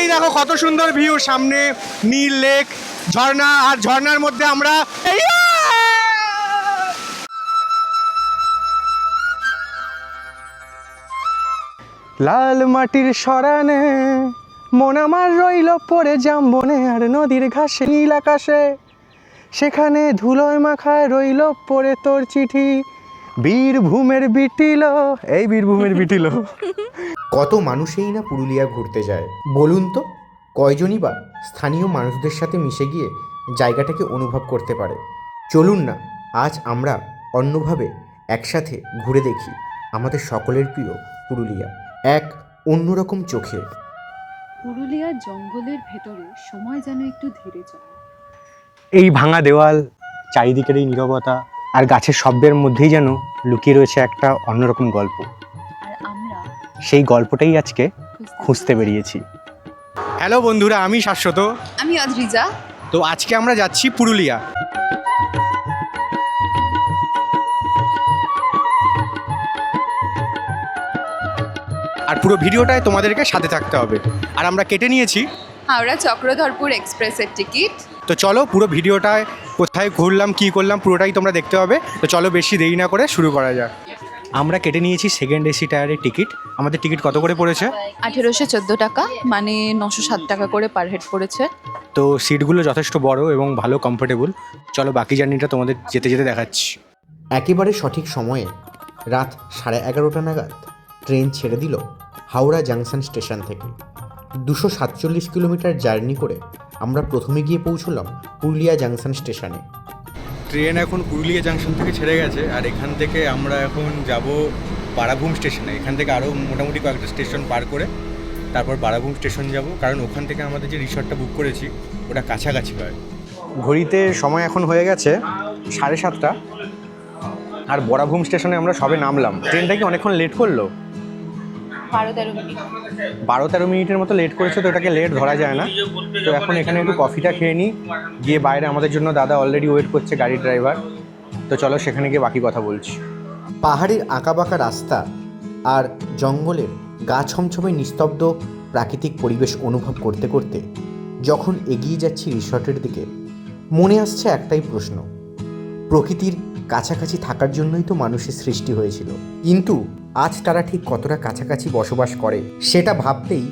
এই দেখো কত সুন্দর ভিউ, সামনে নীল লেক, ঝর্ণা, আর ঝর্ণার মধ্যে আমরা লাল মাটির সরানে মন আমার রইল পড়ে জামবনে আর নদীর ঘাসে নীল আকাশে, সেখানে ধুলোয় মাখায় রইল পড়ে তোর চিঠি, বীরভূমের বিটিল, এই বীরভূমের বিটিল। কত মানুষই না পুরুলিয়া ঘুরতে যায় বলুন তো, কয়জনই বা স্থানীয় মানুষদের সাথে মিশে গিয়ে জায়গাটাকে অনুভব করতে পারে। চলুন না আজ আমরা অন্যভাবে একসাথে ঘুরে দেখি আমাদের সকলের প্রিয় পুরুলিয়া এক অন্যরকম চোখে। পুরুলিয়ার জঙ্গলের ভেতরে সময় যেন একটু ধীরে চলে। এই ভাঙা দেওয়াল, চারিদিকের এই নীরবতা আর গাছের শব্দের মধ্যেই যেন লুকিয়ে রয়েছে একটা অন্যরকম গল্প। আর আমরা সেই গল্পটাই আজকে খুঁজতে বেরিয়েছি। হ্যালো বন্ধুরা, আমি শাশ্বত। আমি অদ্রিজা। তো আজকে আমরা যাচ্ছি পুরুলিয়া। আর পুরো ভিডিওটায় তোমাদেরকে সাথে থাকতে হবে। আর আমরা কেটে নিয়েছি হাওড়া চক্রধরপুর এক্সপ্রেসের টিকিট। তো চলো পুরো ভিডিওটায় কোথায় ঘুরলাম, কী করলাম, পুরোটাই তোমরা দেখতে হবে। তো চলো বেশি দেরি না করে শুরু করা যাক। আমরা কেটে নিয়েছি সেকেন্ড এসি টায়ারের টিকিট। আমাদের টিকিট কত করে পড়েছে? 1814 টাকা, মানে 907 টাকা করে পার হেড পড়েছে। তো সিটগুলো যথেষ্ট বড় এবং ভালো কমফোর্টেবল। চলো বাকি জার্নিটা তোমাদের যেতে যেতে দেখাচ্ছি। একেবারে সঠিক সময়ে রাত 11:30 নাগাদ ট্রেন ছেড়ে দিল হাওড়া জাংশন স্টেশন থেকে। 247 কিলোমিটার জার্নি করে আমরা প্রথমে গিয়ে পৌঁছলাম পুরুলিয়া জাংশন স্টেশনে। ট্রেন এখন পুরুলিয়া জাংশন থেকে ছেড়ে গেছে, আর এখান থেকে আমরা এখন যাব বারাভূম স্টেশনে। এখান থেকে আরও মোটামুটি কয়েকটা স্টেশন পার করে তারপর বারাভূম স্টেশন যাব, কারণ ওখান থেকে আমাদের যে রিসর্টটা বুক করেছি ওটা কাছাকাছি হয়। ঘড়িতে সময় এখন হয়ে গেছে 7:30, আর বারাভূম স্টেশনে আমরা সবে নামলাম। ট্রেনটা কি অনেকক্ষণ লেট করলো? 12-13 মিনিট। 12-13 মিনিটের মতো লেট করেছে, তো এটাকে লেট ধরা যায় না। তো এখন এখানে একটু কফিটা খেয়ে নিই, গিয়ে বাইরে আমাদের জন্য দাদা অলরেডি ওয়েট করছে, গাড়ির ড্রাইভার। তো চলো সেখানে গিয়ে বাকি কথা বলছি। পাহাড়ের আঁকাবাঁকা রাস্তা আর জঙ্গলের গা ছমছমে নিস্তব্ধ প্রাকৃতিক পরিবেশ অনুভব করতে করতে যখন এগিয়ে যাচ্ছি রিসর্টের দিকে, মনে আসছে একটাই প্রশ্ন, প্রকৃতির কাছাকাছি থাকার জন্যই তো মানুষের সৃষ্টি হয়েছিল, কিন্তু আজ তারা ঠিক কতটা কাছাকাছি বসবাস করে সেটা ভাবতেই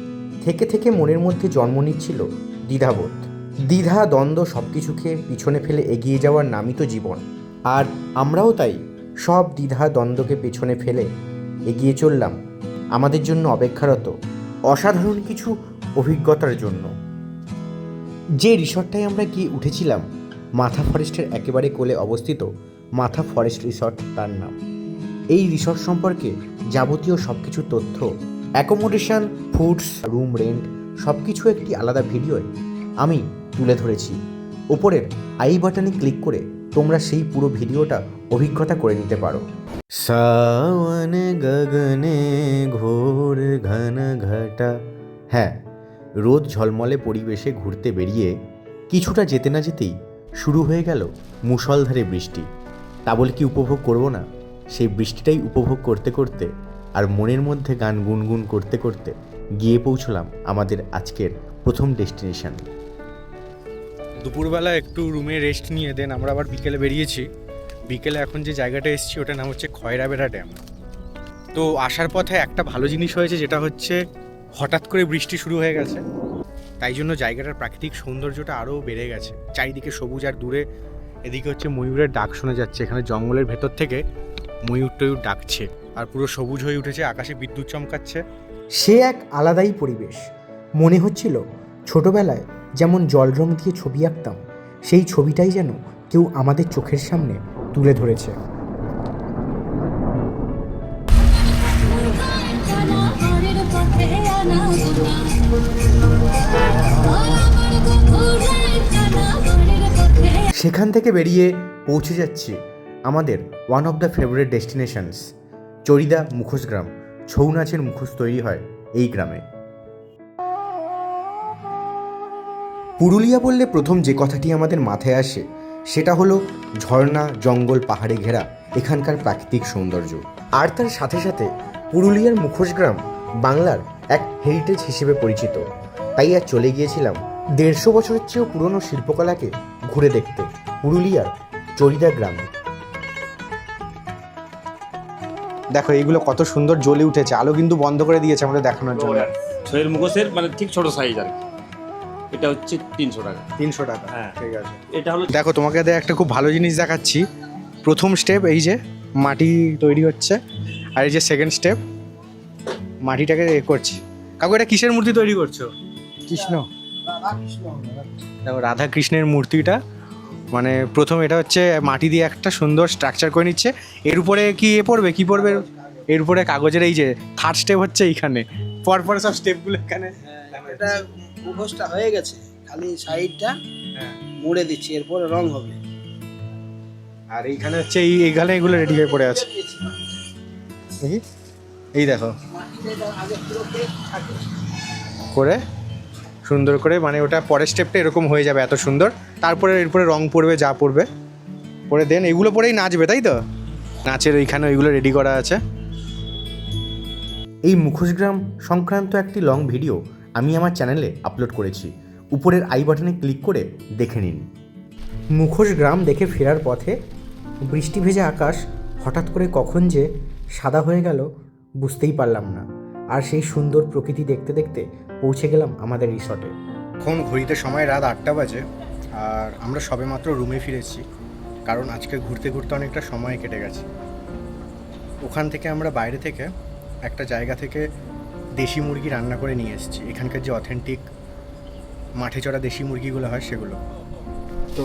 থেকে থেকে মনের মধ্যে জন্ম নিচ্ছিল দ্বিধাবোধ। দ্বিধা দ্বন্দ্ব সব কিছুকে পিছনে ফেলে এগিয়ে যাওয়ার নামই তো জীবন। আর আমরাও তাই সব দ্বিধা দ্বন্দ্বকে পেছনে ফেলে এগিয়ে চললাম আমাদের জন্য অপেক্ষারত অসাধারণ কিছু অভিজ্ঞতার জন্য। যে রিসর্টটায় আমরা গিয়ে উঠেছিলাম, মাথা ফরেস্টের একেবারে কোলে অবস্থিত মাথা ফরেস্ট রিসর্ট তার নাম। এই রিসর্ট সম্পর্কে যাবতীয় সব কিছু তথ্য, অ্যাকোমোডেশন, ফুডস, রুম রেন্ট সব কিছু একটি আলাদা ভিডিওয় আমি তুলে ধরেছি। ওপরের আই বাটনে ক্লিক করে তোমরা সেই পুরো ভিডিওটা অভিজ্ঞতা করে নিতে পারো। সাওন গগনে ঘোর ঘন ঘটা। হ্যাঁ, রোদ ঝলমলে পরিবেশে ঘুরতে বেরিয়ে কিছুটা যেতে না যেতেই শুরু হয়ে গেল মুষলধারে বৃষ্টি। তা বলে কি উপভোগ করব না? সেই বৃষ্টিটাই উপভোগ করতে করতে আর মনের মধ্যে গান গুনগুন করতে করতে গিয়ে পৌঁছলাম আমাদের আজকের প্রথম ডেস্টিনেশন। দুপুরবেলা একটু রুমে রেস্ট নিয়ে দেন আমরা আবার বিকেলে বেরিয়েছি। বিকেলে এখন যে জায়গাটা এসেছি ওটার নাম হচ্ছে খয়রাবেড়া ড্যাম। তো আসার পথে একটা ভালো জিনিস হয়েছে, যেটা হচ্ছে হঠাৎ করে বৃষ্টি শুরু হয়ে গেছে, তাই জন্য জায়গাটার প্রাকৃতিক সৌন্দর্যটা আরও বেড়ে গেছে। চারিদিকে সবুজ, আর দূরে এদিকে হচ্ছে ময়ূরের ডাক শোনা যাচ্ছে। এখানে জঙ্গলের ভেতর থেকে ময়ূর টয়ূর ডাকছে, আর পুরো সবুজ হয়ে উঠেছে, আকাশে বিদ্যুৎ চমকাচ্ছে। সে এক আলাদাই পরিবেশ। মনে হচ্ছিল ছোটবেলায় যেমন জল রং দিয়ে ছবি আঁকতাম, সেই ছবিটাই যেন কেউ আমাদের চোখের সামনে তুলে ধরেছে। সেখান থেকে বেরিয়ে পৌঁছে যাচ্ছি আমাদের one of the favourite destinations Charida মুখোশ গ্রাম। ছৌ নাচের মুখোশ তৈরি হয় এই গ্রামে। পুরুলিয়া বললে প্রথম যে কথাটি আমাদের মাথায় আসে সেটা হলো ঝর্ণা, জঙ্গল, পাহাড়ে ঘেরা এখানকার প্রাকৃতিক সৌন্দর্য। আর তার সাথে সাথে পুরুলিয়ার মুখোশ গ্রাম বাংলার এক হেরিটেজ হিসেবে পরিচিত। তাই আর চলে গিয়েছিলাম 150 বছরের চেয়েও পুরনো শিল্পকলাকে ঘুরে দেখতে পুরুলিয়ার চরিদা গ্রামে। দেখো এইগুলো কত সুন্দর জ্বলে উঠেছে, আলো কিন্তু বন্ধ করে দিয়েছে আমাদের দেখানোর জন্য। ছয়ের মুখোশের মানে ঠিক ছোট সাইজ আর কি। এটা হচ্ছে 300 টাকা। 300 টাকা, হ্যাঁ। ঠিক আছে। এটা হলো দেখো তোমাকে একটা খুব ভালো জিনিস দেখাচ্ছি। প্রথম স্টেপ এই যে মাটি তৈরি হচ্ছে, আর এই যে সেকেন্ড স্টেপ মাটিটাকে করছি। কাকু এটা কিসের মূর্তি তৈরি করছো? কৃষ্ণ, দেখো রাধা কৃষ্ণের মূর্তিটা মানে প্রথম এটা হচ্ছে মাটি দিয়ে একটা সুন্দর স্ট্রাকচার করে নিচ্ছে। এর উপরে কি পড়বে, কি পড়বে এর উপরে? কাগজের এই যে থার্ড স্টেপ হচ্ছে এইখানে, পরপর সব স্টেপগুলো এখানে। এটা মুখোশটা হয়ে গেছে, খালি সাইডটা হ্যাঁ। মুড়ে দিচ্ছি, এরপর রং হবে। আর এইখানে হচ্ছে এইখানে এগুলো রেডি হয়ে পড়ে আছে দেখি, এই দেখো করে সুন্দর করে মানে ওটা পরের স্টেপটা এরকম হয়ে যাবে এত সুন্দর। তারপরে এরপরে রং পড়বে, যা পড়বে পরে দেন এগুলো পরেই নাচবে, তাই তো? নাচের ওইখানে ওইগুলো রেডি করা আছে। এই মুখোশগ্রাম সংক্রান্ত একটি লং ভিডিও আমি আমার চ্যানেলে আপলোড করেছি, উপরের আই বাটনে ক্লিক করে দেখে নিন। মুখোশগ্রাম দেখে ফেরার পথে বৃষ্টি ভেজা আকাশ হঠাৎ করে কখন যে সাদা হয়ে গেল বুঝতেই পারলাম না। আর সেই সুন্দর প্রকৃতি দেখতে দেখতে পৌঁছে গেলাম আমাদের রিসর্টে। এখন ঘড়িতে সময় রাত 8টা বাজে, আর আমরা সবেমাত্র রুমে ফিরেছি, কারণ আজকে ঘুরতে ঘুরতে অনেকটা সময় কেটে গেছে। ওখান থেকে আমরা বাইরে থেকে একটা জায়গা থেকে দেশি মুরগি রান্না করে নিয়ে এসেছি, এখানকার যে অথেন্টিক মাঠে চড়া দেশি মুরগিগুলো হয় সেগুলো। তো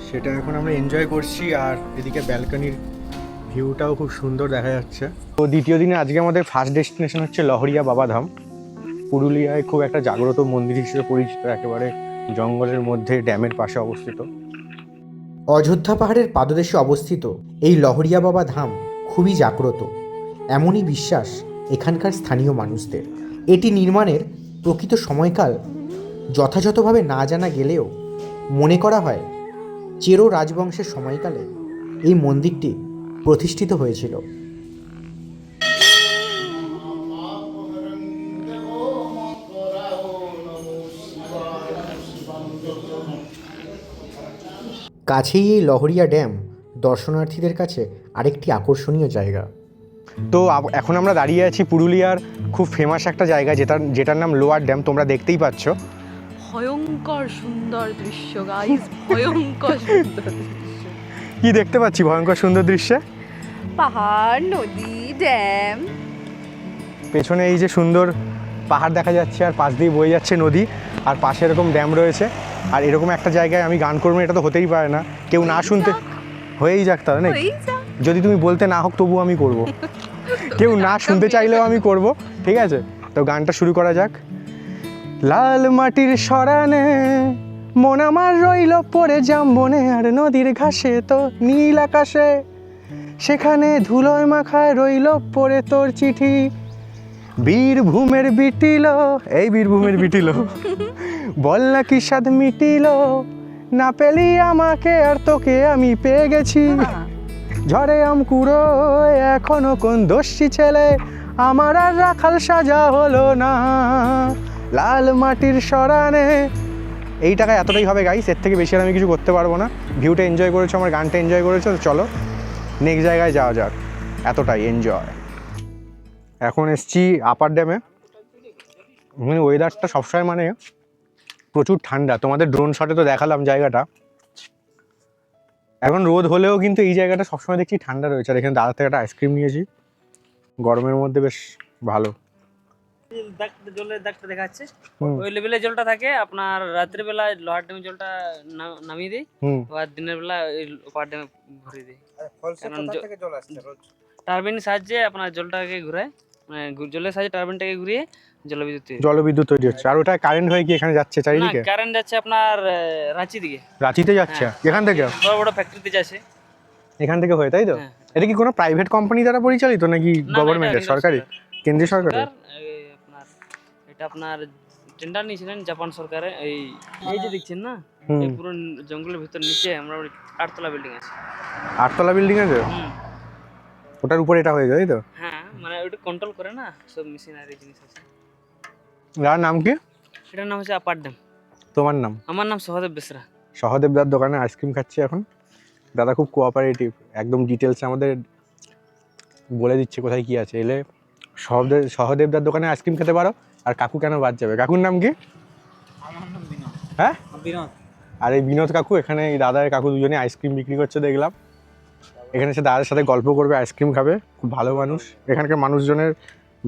সেটা এখন আমরা এনজয় করছি, আর এদিকে ব্যালকনির ভিউটাও খুব সুন্দর দেখা যাচ্ছে। তো দ্বিতীয় দিনে আজকে আমাদের ফার্স্ট ডেস্টিনেশন হচ্ছে লহরিয়া বাবাধাম। পুরুলিয়ায় খুব একটা জাগ্রত মন্দির হিসেবে পরিচিত, একেবারে জঙ্গলের মধ্যে ড্যামের পাশে অবস্থিত। অযোধ্যা পাহাড়ের পাদদেশে অবস্থিত এই লহরিয়া বাবা ধাম খুবই জাগ্রত, এমনই বিশ্বাস এখানকার স্থানীয় মানুষদের। এটি নির্মাণের প্রকৃত সময়কাল যথাযথভাবে না জানা গেলেও মনে করা হয় চেরো রাজবংশের সময়কালে এই মন্দিরটি প্রতিষ্ঠিত হয়েছিল। কাছেই এই লহরিয়া ড্যাম দর্শনার্থীদের কাছে আরেকটি আকর্ষণীয় জায়গা। তো এখন আমরা দাঁড়িয়ে আছি পুরুলিয়ার খুব ফেমাস একটা জায়গা, যেটার নাম লোয়ার ড্যাম। তোমরা দেখতেই পাচ্ছ ভয়ঙ্কর সুন্দর দৃশ্য গাইস, ভয়ঙ্কর সুন্দর দৃশ্য। কি দেখতে পাচ্ছি ভয়ঙ্কর সুন্দর দৃশ্যে? পাহাড়, নদী, ড্যাম। পেছনে এই যে সুন্দর পাহাড় দেখা যাচ্ছে, আর পাশ দিয়ে বয়ে যাচ্ছে নদী, আর পাশে এরকম ড্যাম রয়েছে। আর এরকম একটা জায়গায় আমি গান করবো, এটা তো হতেই পারে না। কেউ না শুনতে হয়েই যাক, তাহলে নাকি? যদি তুমি বলতে না হোক তবু আমি করব, কেউ না শুনতে চাইলেও আমি করব, ঠিক আছে? তো গানটা শুরু করা যাক। লাল মাটির সরানে মন আমার রইল পড়ে জামবনে, আর নদীর ঘাসে তো নীল আকাশে, সেখানে ধুলোয় মাখায় রইল পড়ে তোর চিঠি। বীরভূমের বিটিল, এই বীরভূমের বিটিল, বল না কি স্বাদ মিটিল, না পেলি আমাকে আর তোকে আমি পেয়ে গেছি। ঝড়ে আমকুড়ো এখনো কোন দোষী ছেলে, আমার আর রাখাল সাজা হলো না। লাল মাটির সরানে। এই টাকায় এতটাই হবে গাইস, এর থেকে বেশি আর আমি কিছু করতে পারবো না। ভিউটা এনজয় করেছো, আমার গানটা এনজয় করেছো, তো চলো নেক্সট জায়গায় যাওয়া যাক। এতটাই এনজয়। এখন এসছি আপার ড্যামে। মানে ওয়েদারটা সবসময় মানে প্রচুর ঠান্ডা। তোমাদের ড্রোন শটে তো দেখালাম জায়গাটা। এখন রোদ হলেও কিন্তু এই জায়গাটা সবসময় দেখছি ঠান্ডা রয়েছে। আর এখানে দাদা থেকে একটা আইসক্রিম নিয়েছি, গরমের মধ্যে বেশ ভালো। জলের দাগটা দেখাচ্ছে, ওই লেভেলে জলটা থাকে। আপনার রাত্রে বেলা লোহার ড্যামে জলটা নামিয়ে দিই, আর দিনের বেলা ওপার ড্যামে ভরে দিই। টারবিন সাহায্যে আপনার জলটাকে ঘুরায়, মানে জলের সাহায্যে টারবিনটাকে ঘুরিয়ে জলবিদ্যুৎ তৈরি হচ্ছে। আর ওটা কারেন্ট হয়ে কি এখানে যাচ্ছে চারিদিকে? কারেন্ট যাচ্ছে আপনার রাঁচি দিকে। রাঁচিতে যাচ্ছে? এখান থেকে বড় বড় ফ্যাক্টরিতে যাচ্ছে, এখান থেকে হয়ে, তাই তো? এটা কি কোনো প্রাইভেট কোম্পানি দ্বারা পরিচালিত নাকি গভর্নমেন্টের, সরকারি, কেন্দ্রীয় সরকারের? আপনার এটা আপনার টেন্ডার নিয়েছিলেন জাপান সরকারের। এই যে দেখছেন না, এই পুরো জঙ্গলের ভিতর নিচে আমরা 8তলা বিল্ডিং আছে। 8তলা বিল্ডিং আছে? ওটার উপরে এটা হয়ে যায়, তাই তো? হ্যাঁ, মানে ওটা কন্ট্রোল করে না, সব মেশিনারি জিনিস আছে। দাদার নাম কি? এটার নাম হচ্ছে আপার ড্যাম। তোমার নাম? আমার নাম সহদেব বেসরা। সহদেব দার দোকানে আইসক্রিম খাচ্ছি এখন। দাদা খুব কোঅপারেটিভ, একদম ডিটেলসে আমাদের বলে দিচ্ছে কোথায় কি আছে। এলে সহদেবদার দোকানে আইসক্রিম খেতে পারো। আর কাকু কেন বাদ যাবে? কাকুর নাম কি? আমার নাম বিনোদ। হ্যাঁ, বিনোদ। আর এই বিনোদ কাকু এখানে, এই দাদা কাকু দুজনে আইসক্রিম বিক্রি করছে দেখলাম। এখানে এসে দাদার সাথে গল্প করবে, আইসক্রিম খাবে। খুব ভালো মানুষ, এখানকার মানুষজনের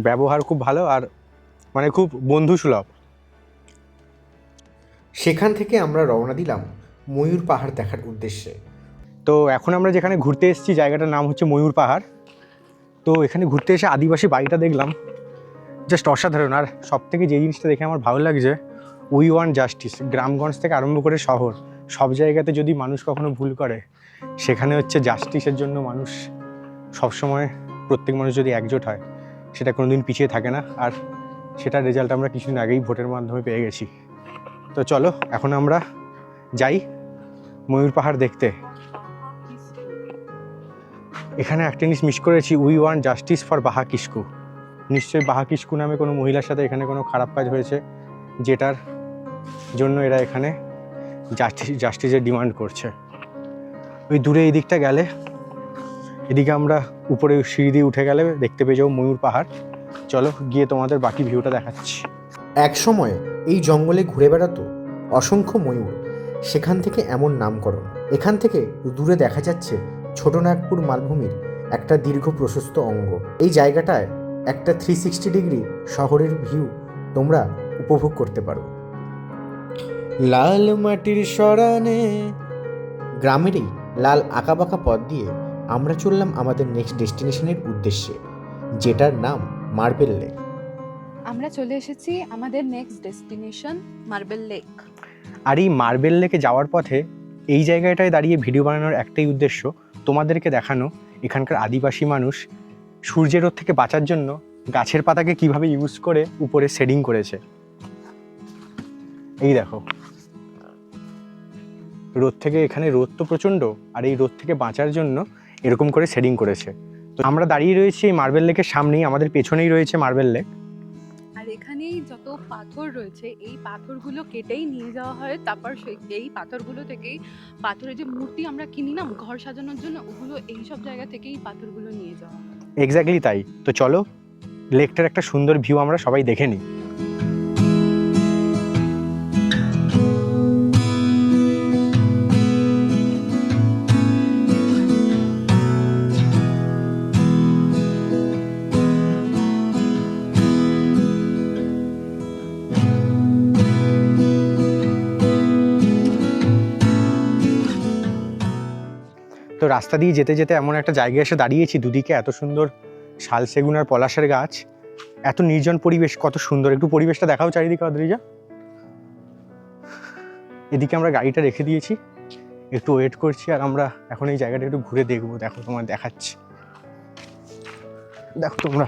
ব্যবহার খুব ভালো আর মানে খুব বন্ধু সুলভ। সেখান থেকে আমরা রওনা দিলাম ময়ূর পাহাড় দেখার উদ্দেশ্যে। তো এখন আমরা যেখানে ঘুরতে এসেছি জায়গাটার নাম হচ্ছে ময়ূর পাহাড়। তো এখানে ঘুরতে এসে আদিবাসী বাড়িটা দেখলাম, জাস্ট অসাধারণ। আর সব থেকে যে জিনিসটা দেখে আমার ভালো লাগছে, উই ওয়ান্ট জাস্টিস। গ্রামগঞ্জ থেকে আরম্ভ করে শহর, সব জায়গাতে যদি মানুষ কখনো ভুল করে, সেখানে হচ্ছে জাস্টিসের জন্য মানুষ সবসময়, প্রত্যেক মানুষ যদি একজোট হয়, সেটা কোনোদিন পিছিয়ে থাকে না। আর সেটার রেজাল্ট আমরা কিছুদিন আগেই ভোটের মাধ্যমে পেয়ে গেছি। তো চলো এখন আমরা যাই ময়ূর পাহাড় দেখতে। এখানে একটা জিনিস মিস করেছি, উই ওয়ান্ট জাস্টিস ফর বাহা কিস্কু। নিশ্চয়ই বাহা কিস্কু নামে কোনো মহিলার সাথে এখানে কোনো খারাপ কাজ হয়েছে, যেটার জন্য এরা এখানে জাস্টিসের ডিমান্ড করছে। ওই দূরে এই দিকটা গেলে, এদিকে আমরা উপরে সিঁড়ি দিয়ে উঠে গেলে দেখতে পেয়ে যাবো ময়ূর পাহাড়। চলো গিয়ে তোমাদের বাকি ভিউটা দেখাচ্ছি। এক সময় এই জঙ্গলে ঘুরে বেড়াতো অসংখ্য ময়ূর, সেখান থেকে এমন নামকরণ। এখান থেকে দূরে দেখা যাচ্ছে ছোটনাগপুর মালভূমির একটা দীর্ঘ প্রশস্ত অঙ্গ। এই জায়গাটায় একটা 360 ডিগ্রি শহরের ভিউ তোমরা উপভোগ করতে পারো। লাল মাটির সরানে গ্রামেরই লাল আঁকাবাঁকা পথ দিয়ে আমরা চললাম আমাদের নেক্সট ডেস্টিনেশনের উদ্দেশ্যে, যেটার নাম মার্বেল লেক। আমরা চলে এসেছি আমাদের নেক্সট ডেস্টিনেশন মার্বেল লেক। আর এই মার্বেল লেকে যাওয়ার পথে এই জায়গাটায় দাঁড়িয়ে ভিডিও বানানোর একটাই উদ্দেশ্য, তোমাদেরকে দেখানো এখানকার আদিবাসী মানুষ সূর্যের রোদ থেকে বাঁচার জন্য গাছের পাতাকে কিভাবে ইউজ করে উপরে শেডিং করেছে। এই দেখো, রোদ থেকে, এখানে রোদ তো প্রচণ্ড, আর এই রোদ থেকে বাঁচার জন্য এরকম করে শেডিং করেছে। তো আমরা দাঁড়িয়ে রয়েছি এই মার্বেল লেকের সামনেই, আমাদের পেছনেই রয়েছে মার্বেল লেক। আর এখানেই যত পাথর রয়েছে, এই পাথরগুলো কেটেই নিয়ে যাওয়া হয়। তারপর এই পাথরগুলো থেকেই পাথরের যে মূর্তি আমরা কিনি না ঘর সাজানোর জন্য, ওগুলো এই সব জায়গা থেকেই পাথরগুলো নিয়ে যাওয়া হয়। এক্স্যাক্টলি তাই। তো চলো লেকটার একটা সুন্দর ভিউ আমরা সবাই দেখে নিই। তো রাস্তা দিয়ে যেতে যেতে এমন একটা জায়গায় এসে দাঁড়িয়েছি, দুদিকে এত সুন্দর শাল সেগুন আর পলাশের গাছ, এত নির্জন পরিবেশ, কত সুন্দর। একটু পরিবেশটা দেখাও চারিদিকে অদ্রিজা। এদিকে আমরা গাড়িটা রেখে দিয়েছি, একটু ওয়েট করছি, আর আমরা এখন এই জায়গাটা একটু ঘুরে দেখবো। দেখো তোমার দেখাচ্ছি, দেখো তোমরা।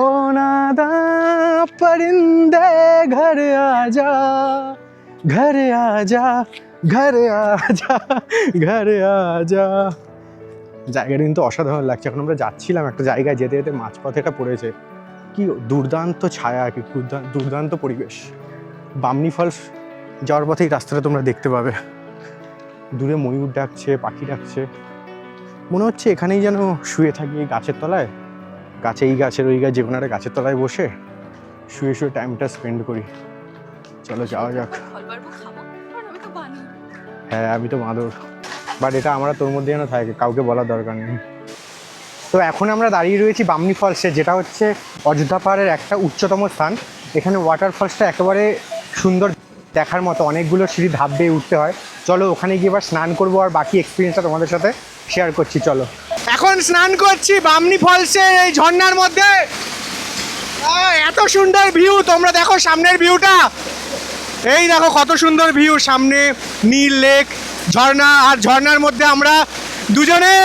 ओ नादा परिंदे घर आजा, घर आजा, घर आजा, घर आजा। জায়গাটা কিন্তু অসাধারণ লাগছে। এখন আমরা যাচ্ছিলাম একটা জায়গায়, যেতে যেতে মাঝপথে এটা পড়েছে। কি দুর্দান্ত ছায়া, কি দুর্দান্ত পরিবেশ। বামনি ফলস যাওয়ার পথে এই রাস্তাটা তোমরা দেখতে পাবে। দূরে ময়ূর ডাকছে, পাখি ডাকছে, মনে হচ্ছে এখানেই যেন শুয়ে থাকি এই গাছের তলায়। গাছে, এই গাছের ওই গাছ, যে কোনো একটা গাছের তলায় বসে শুয়ে শুয়ে টাইমটা স্পেন্ড করি। চলো যাওয়া যাক। হ্যাঁ, আমি তো বাঁদর, বাট এটা আমরা তোর মধ্যে যেন থাকে, কাউকে বলার দরকার নেই। তো এখন আমরা দাঁড়িয়ে রয়েছি বামনি ফলসে, যেটা হচ্ছে অযোধ্যা পাহাড়ের একটা উচ্চতম স্থান। এখানে ওয়াটারফলসটা একেবারে সুন্দর, দেখার মতো। অনেকগুলো সিঁড়ি ধাপ দিয়ে উঠতে হয়। চলো ওখানে গিয়ে এবার স্নান করবো, আর বাকি এক্সপিরিয়েন্সটা তোমাদের সাথে শেয়ার করছি। চলো এখন স্নান করছি বামনি ফলসের এই ঝর্ণার মধ্যে। এত সুন্দর ভিউ, তোমরা দেখো সামনের ভিউটা। এই দেখো কত সুন্দর ভিউ, সামনে নীল লেক, ঝর্ণা, আর ঝর্ণার মধ্যে আমরা দুজনে।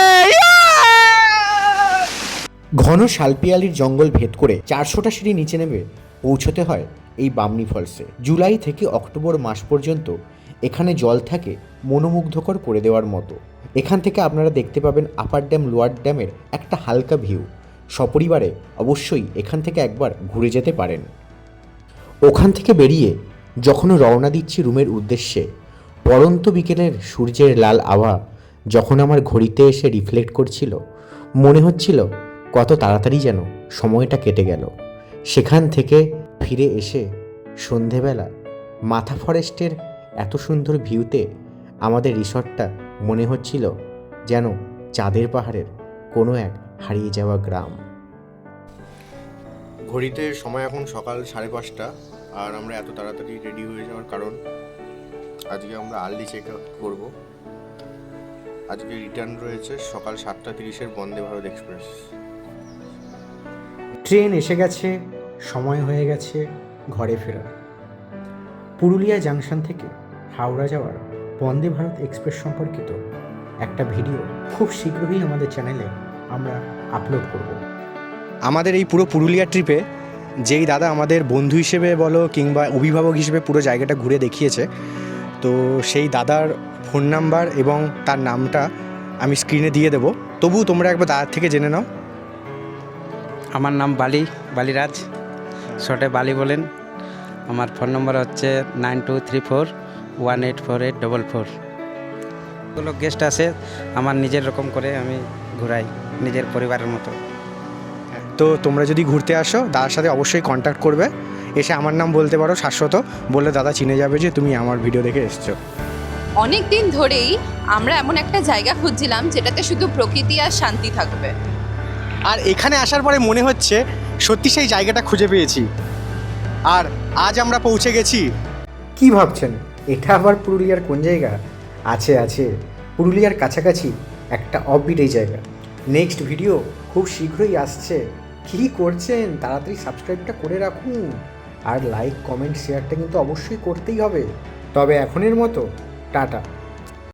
ঘন শালপিয়ালির জঙ্গল ভেদ করে 400টা সিঁড়ি নিচে নেমে পৌঁছতে হয় এই বামনি ফলসে। জুলাই থেকে অক্টোবর মাস পর্যন্ত এখানে জল থাকে মনোমুগ্ধকর করে দেওয়ার মতো। এখান থেকে আপনারা দেখতে পাবেন আপার ড্যাম লোয়ার ড্যামের একটা হালকা ভিউ। সপরিবারে অবশ্যই এখান থেকে একবার ঘুরে যেতে পারেন। ওখান থেকে বেরিয়ে যখন রওনা দিচ্ছি রুমের উদ্দেশ্যে, পড়ন্ত বিকেলের সূর্যের লাল আভা যখন আমার ঘড়িতে এসে রিফ্লেক্ট করছিল, মনে হচ্ছিল কত তাড়াতাড়ি যেন সময়টা কেটে গেল। সেখান থেকে ফিরে এসে সন্ধেবেলা মাথা ফরেস্টের এত সুন্দর ভিউতে আমাদের রিসর্টটা মনে হচ্ছিল যেন চাঁদের পাহাড়ের কোনো এক হারিয়ে যাওয়া গ্রাম। ঘড়িতে সময় এখন সকাল 5:30, আর আমরা এত তাড়াতাড়ি রেডি হয়ে যাওয়ার কারণ আজকে আমরা আর্লি চেক আউট করবো। আজকে রিটার্ন রয়েছে সকাল 7:30 বন্দে ভারত এক্সপ্রেস। ট্রেন এসে গেছে, সময় হয়ে গেছে ঘরে ফেরার। পুরুলিয়া জাংশন থেকে হাওড়া যাওয়ার বন্দে ভারত এক্সপ্রেস সম্পর্কিত একটা ভিডিও খুব শীঘ্রই আমাদের চ্যানেলে আমরা আপলোড করব। আমাদের এই পুরো পুরুলিয়া ট্রিপে যেই দাদা আমাদের বন্ধু হিসেবে বলো কিংবা অভিভাবক হিসেবে পুরো জায়গাটা ঘুরে দেখিয়েছে, তো সেই দাদার ফোন নাম্বার এবং তার নামটা আমি স্ক্রিনে দিয়ে দেবো। তবু তোমরা একবার দাদার থেকে জেনে নাও। আমার নাম বালিরাজ, শর্টে বালি বলেন। আমার ফোন নম্বর হচ্ছে 9234184844। গুলো গেস্ট আসে, আমার নিজের রকম করে আমি ঘুরাই, নিজের পরিবারের মতো। তো তোমরা যদি ঘুরতে আসো দাদার সাথে অবশ্যই কন্ট্যাক্ট করবে। এসে আমার নাম বলতে পারো শাশ্বত, বললে দাদা চিনে যাবে যে তুমি আমার ভিডিও দেখে এসছো। অনেক দিন ধরেই আমরা এমন একটা জায়গা খুঁজছিলাম যেটাতে শুধু প্রকৃতি আর শান্তি থাকবে। আর এখানে আসার পরে মনে হচ্ছে সত্যি সেই জায়গাটা খুঁজে পেয়েছি। আর আজ আমরা পৌঁছে গেছি। কি ভাবছেন এটা আবার পুরুলিয়ার কোন জায়গা? আছে আছে, পুরুলিয়ার কাছাকাছি একটা অফবিট এই জায়গা। নেক্সট ভিডিও খুব শীঘ্রই আসছে। কী করছেন, তাড়াতাড়ি সাবস্ক্রাইবটা করে রাখুন, আর লাইক কমেন্ট শেয়ারটা কিন্তু অবশ্যই করতেই হবে। তবে এখনের মতো টাটা।